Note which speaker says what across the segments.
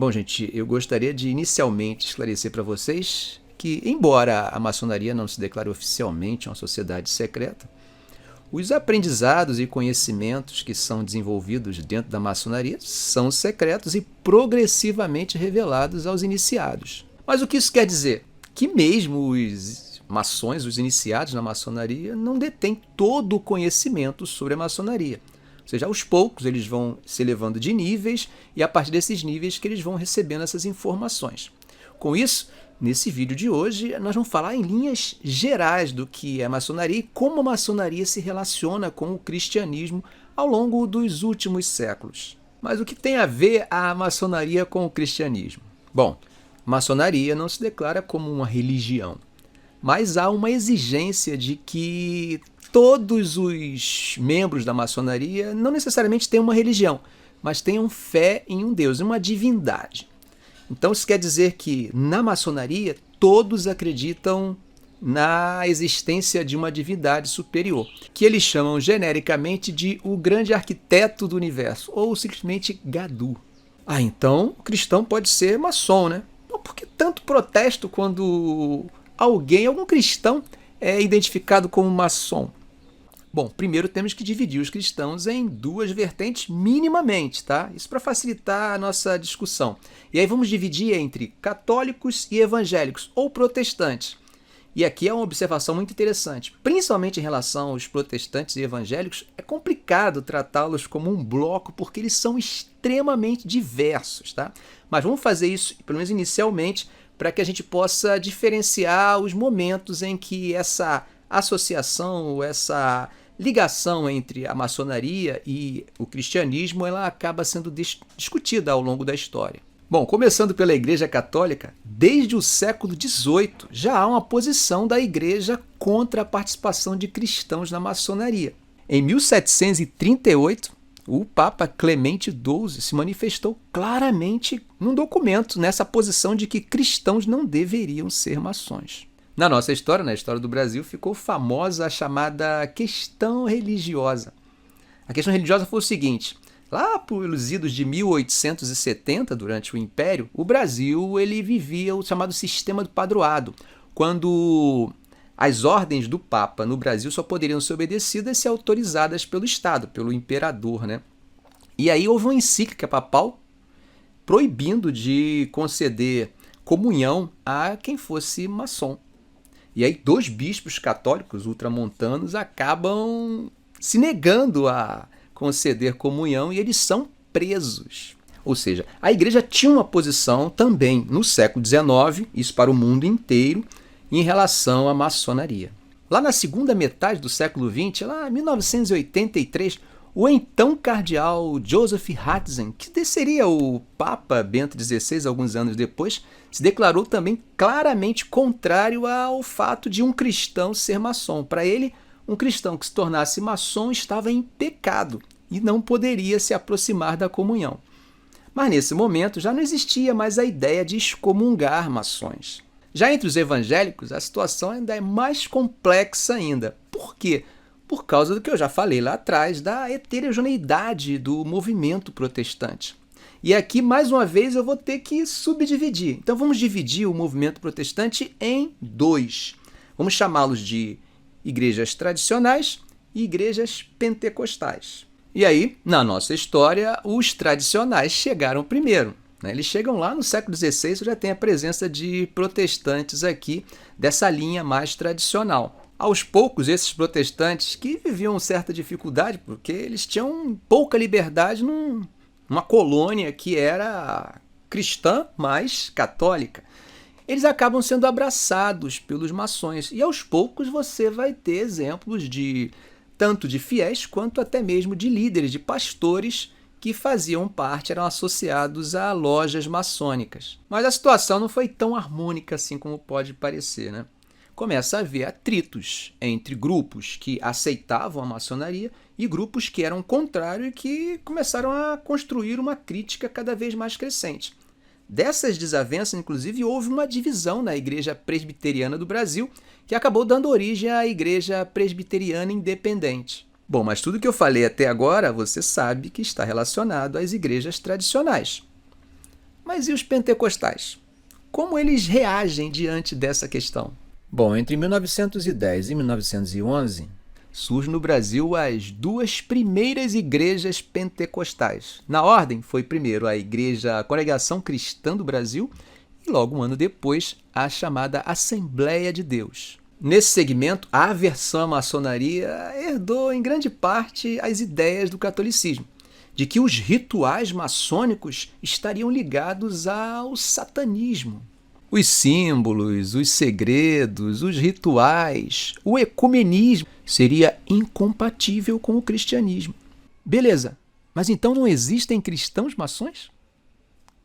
Speaker 1: Bom, gente, eu gostaria de inicialmente esclarecer para vocês que, embora a maçonaria não se declare oficialmente uma sociedade secreta, os aprendizados e conhecimentos que são desenvolvidos dentro da maçonaria são secretos e progressivamente revelados aos iniciados. Mas o que isso quer dizer? Que mesmo os maçons, os iniciados na maçonaria, não detêm todo o conhecimento sobre a maçonaria. Ou seja, aos poucos eles vão se elevando de níveis e a partir desses níveis que eles vão recebendo essas informações. Com isso, nesse vídeo de hoje, nós vamos falar em linhas gerais do que é a maçonaria e como a maçonaria se relaciona com o cristianismo ao longo dos últimos séculos. Mas o que tem a ver a maçonaria com o cristianismo? Bom, a maçonaria não se declara como uma religião, mas há uma exigência de que todos os membros da maçonaria não necessariamente tenham uma religião, mas tenham fé em um Deus, em uma divindade. Então isso quer dizer que na maçonaria todos acreditam na existência de uma divindade superior, que eles chamam genericamente de o grande arquiteto do universo, ou simplesmente Gadu. Então o cristão pode ser maçom, né? Por que tanto protesto quando algum cristão é identificado como maçom? Bom, primeiro temos que dividir os cristãos em duas vertentes minimamente, tá? Isso para facilitar a nossa discussão. E aí vamos dividir entre católicos e evangélicos, ou protestantes. E aqui é uma observação muito interessante. Principalmente em relação aos protestantes e evangélicos, é complicado tratá-los como um bloco porque eles são extremamente diversos, tá? Mas vamos fazer isso, pelo menos inicialmente, para que a gente possa diferenciar os momentos em que essa associação, essa ligação entre a maçonaria e o cristianismo, ela acaba sendo discutida ao longo da história. Bom, começando pela Igreja Católica, desde o século XVIII já há uma posição da Igreja contra a participação de cristãos na maçonaria. Em 1738, o Papa Clemente XII se manifestou claramente num documento nessa posição de que cristãos não deveriam ser maçons. Na nossa história, na história do Brasil, ficou famosa a chamada questão religiosa. A questão religiosa foi o seguinte: lá pelos idos de 1870, durante o Império, o Brasil ele vivia o chamado sistema do padroado, quando as ordens do Papa no Brasil só poderiam ser obedecidas se autorizadas pelo Estado, pelo imperador, né? E aí houve uma encíclica papal proibindo de conceder comunhão a quem fosse maçom. E aí 2 bispos católicos ultramontanos acabam se negando a conceder comunhão e eles são presos. Ou seja, a igreja tinha uma posição também no século XIX, isso para o mundo inteiro, em relação à maçonaria. Lá na segunda metade do século XX, lá em 1983, o então cardeal Joseph Ratzinger, que seria o Papa Bento XVI alguns anos depois, se declarou também claramente contrário ao fato de um cristão ser maçom. Para ele, um cristão que se tornasse maçom estava em pecado e não poderia se aproximar da comunhão. Mas nesse momento já não existia mais a ideia de excomungar maçons. Já entre os evangélicos, a situação ainda é mais complexa ainda. Por quê? Por causa do que eu já falei lá atrás, da heterogeneidade do movimento protestante. E aqui, mais uma vez, eu vou ter que subdividir. Então vamos dividir o movimento protestante em 2. Vamos chamá-los de igrejas tradicionais e igrejas pentecostais. E aí, na nossa história, os tradicionais chegaram primeiro. Eles chegam lá no século XVI, já tem a presença de protestantes aqui, dessa linha mais tradicional. Aos poucos, esses protestantes que viviam certa dificuldade, porque eles tinham pouca liberdade numa colônia que era cristã, mas católica, eles acabam sendo abraçados pelos maçons. E aos poucos você vai ter exemplos tanto de fiéis quanto até mesmo de líderes, de pastores que faziam parte, eram associados a lojas maçônicas. Mas a situação não foi tão harmônica assim como pode parecer, né? Começa a haver atritos entre grupos que aceitavam a maçonaria e grupos que eram contrários e que começaram a construir uma crítica cada vez mais crescente. Dessas desavenças, inclusive, houve uma divisão na Igreja Presbiteriana do Brasil, que acabou dando origem à Igreja Presbiteriana Independente. Bom, mas tudo que eu falei até agora, você sabe que está relacionado às igrejas tradicionais. Mas e os pentecostais? Como eles reagem diante dessa questão? Bom, entre 1910 e 1911, surgem no Brasil as duas primeiras igrejas pentecostais. Na ordem, foi primeiro a Igreja Congregação Cristã do Brasil e logo um ano depois a chamada Assembleia de Deus. Nesse segmento, a aversão à maçonaria herdou em grande parte as ideias do catolicismo, de que os rituais maçônicos estariam ligados ao satanismo. Os símbolos, os segredos, os rituais, o ecumenismo seria incompatível com o cristianismo. Beleza, mas então não existem cristãos maçons?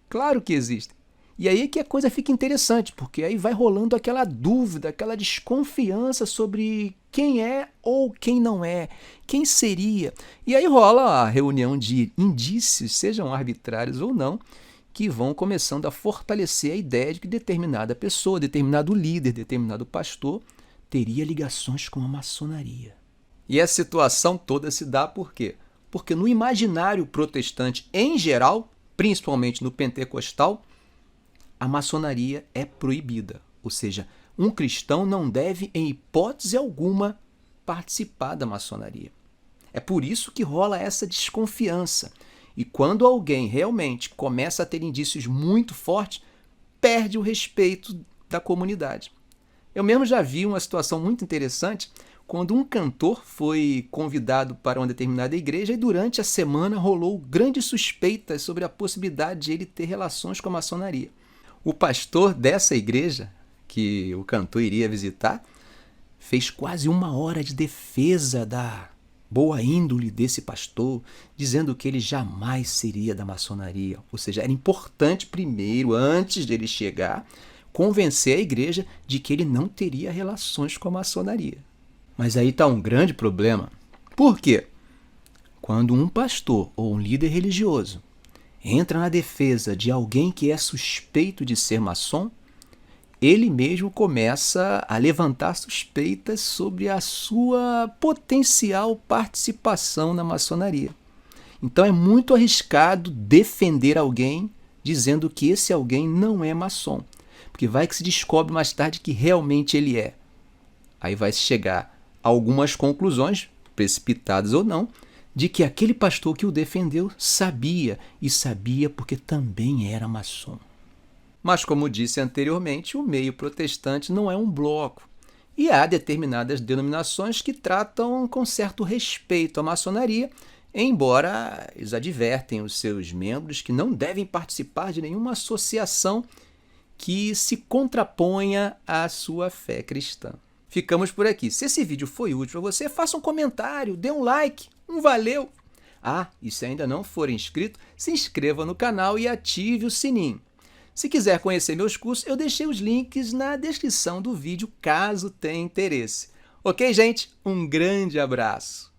Speaker 1: Claro que existem. E aí é que a coisa fica interessante, porque aí vai rolando aquela dúvida, aquela desconfiança sobre quem é ou quem não é, quem seria. E aí rola a reunião de indícios, sejam arbitrários ou não, que vão começando a fortalecer a ideia de que determinada pessoa, determinado líder, determinado pastor teria ligações com a maçonaria. E essa situação toda se dá por quê? Porque no imaginário protestante em geral, principalmente no pentecostal, a maçonaria é proibida. Ou seja, um cristão não deve, em hipótese alguma, participar da maçonaria. É por isso que rola essa desconfiança. E quando alguém realmente começa a ter indícios muito fortes, perde o respeito da comunidade. Eu mesmo já vi uma situação muito interessante quando um cantor foi convidado para uma determinada igreja e durante a semana rolou grandes suspeitas sobre a possibilidade de ele ter relações com a maçonaria. O pastor dessa igreja, que o cantor iria visitar, fez quase 1 hora de defesa da boa índole desse pastor, dizendo que ele jamais seria da maçonaria. Ou seja, era importante primeiro, antes dele chegar, convencer a igreja de que ele não teria relações com a maçonaria. Mas aí está um grande problema. Por quê? Quando um pastor ou um líder religioso entra na defesa de alguém que é suspeito de ser maçom, ele mesmo começa a levantar suspeitas sobre a sua potencial participação na maçonaria. Então é muito arriscado defender alguém dizendo que esse alguém não é maçom, porque vai que se descobre mais tarde que realmente ele é. Aí vai se chegar a algumas conclusões, precipitadas ou não, de que aquele pastor que o defendeu sabia, e sabia porque também era maçom. Mas, como disse anteriormente, o meio protestante não é um bloco. E há determinadas denominações que tratam com certo respeito a maçonaria, embora eles advertem os seus membros que não devem participar de nenhuma associação que se contraponha à sua fé cristã. Ficamos por aqui. Se esse vídeo foi útil para você, faça um comentário, dê um like, um valeu. E se ainda não for inscrito, se inscreva no canal e ative o sininho. Se quiser conhecer meus cursos, eu deixei os links na descrição do vídeo, caso tenha interesse. Ok, gente? Um grande abraço!